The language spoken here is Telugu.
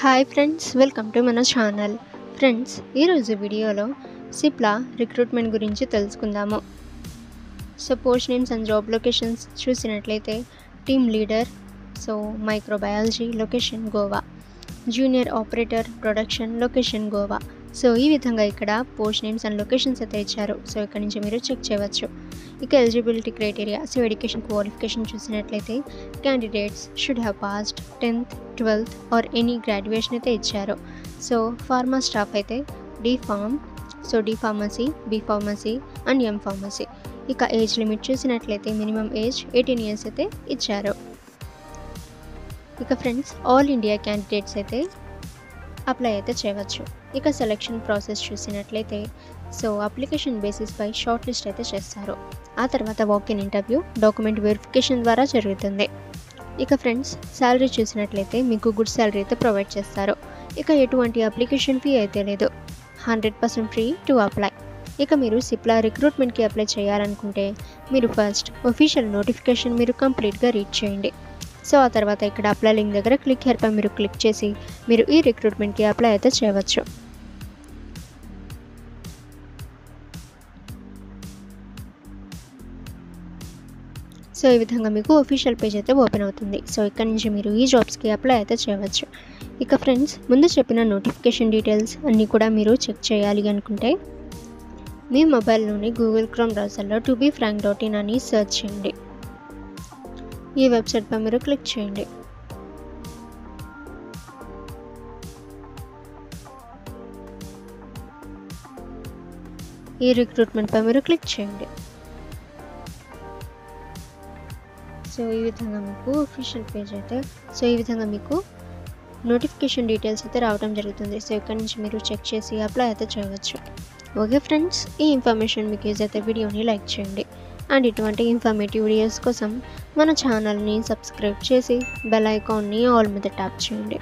హాయ్ ఫ్రెండ్స్, వెల్కమ్ టు మన ఛానల్. ఫ్రెండ్స్, ఈరోజు వీడియోలో సిప్లా రిక్రూట్మెంట్ గురించి తెలుసుకుందాము. So post names and job locations చూసినట్లయితే team leader, so microbiology location Goa, junior operator production location Goa. So ఈ విధంగా ఇక్కడ పోస్ట్ నేమ్స్ అండ్ లొకేషన్స్ అయితే ఇచ్చారు. సో ఇక్కడ నుంచి మీరు చెక్ చేయవచ్చు. ఇక eligibility criteria, so education qualification చూసినట్లయితే candidates should have passed 10th, 12th or any graduation అయితే ఇచ్చారు. సో ఫార్మా స్టాఫ్ అయితే D.Pharm, so D.Pharmacy, B.Pharmacy and M.Pharmacy. ఇక ఏజ్ లిమిట్ చూసినట్లయితే మినిమం ఏజ్ 18 years అయితే ఇచ్చారు. ఇక ఫ్రెండ్స్, ఆల్ ఇండియా క్యాండిడేట్స్ అయితే అప్లై అయితే చేయవచ్చు. ఇక సెలెక్షన్ ప్రాసెస్ చూసినట్లయితే సో అప్లికేషన్ బేసిస్పై షార్ట్ లిస్ట్ అయితే చేస్తారు. ఆ తర్వాత వాక్-ఇన్ ఇంటర్వ్యూ, డాక్యుమెంట్ వెరిఫికేషన్ ద్వారా జరుగుతుంది. ఇక ఫ్రెండ్స్, శాలరీ చూసినట్లయితే మీకు గుడ్ శాలరీ అయితే ప్రొవైడ్ చేస్తారు. ఇక ఎటువంటి అప్లికేషన్ ఫీ అయితే లేదు. 100% ఫ్రీ టు అప్లై. ఇక మీరు సిప్లా రిక్రూట్మెంట్కి అప్లై చేయాలనుకుంటే మీరు ఫస్ట్ ఒఫీషియల్ నోటిఫికేషన్ మీరు కంప్లీట్గా రీడ్ చేయండి. సో ఆ తర్వాత ఇక్కడ అప్లై లింక్ దగ్గర క్లిక్ హియర్పై మీరు క్లిక్ చేసి మీరు ఈ రిక్రూట్మెంట్కి అప్లై అయితే చేయవచ్చు. సో ఈ విధంగా మీకు ఒఫీషియల్ పేజ్ అయితే ఓపెన్ అవుతుంది. సో ఇక్కడ నుంచి మీరు ఈ జాబ్స్కి అప్లై అయితే చేయవచ్చు. ఇక ఫ్రెండ్స్, ముందు చెప్పిన నోటిఫికేషన్ డీటెయిల్స్ అన్నీ కూడా మీరు చెక్ చేయాలి అనుకుంటే మీ మొబైల్లోని గూగుల్ క్రోమ్ బ్రౌజర్లో tobefrank.in అని సెర్చ్ చేయండి. ఈ వెబ్సైట్పై మీరు క్లిక్ చేయండి. ఈ రిక్రూట్మెంట్పై మీరు క్లిక్ చేయండి. సో ఈ విధంగా మీకు ఒఫీషియల్ పేజ్ అయితే ఈ విధంగా మీకు నోటిఫికేషన్ డీటెయిల్స్ అయితే రావడం జరుగుతుంది. సో ఇక్కడ నుంచి మీరు చెక్ చేసి అప్లై అయితే చేయవచ్చు. ఓకే ఫ్రెండ్స్, ఈ ఇన్ఫర్మేషన్ మీకు యూజ్ అయితే వీడియోని లైక్ చేయండి. అండ్ ఇటువంటి ఇన్ఫర్మేటివ్ వీడియోస్ కోసం మన ఛానల్ని సబ్స్క్రైబ్ చేసి బెల్ ఐకాన్ని ఆల్ మీద ట్యాప్ చేయండి.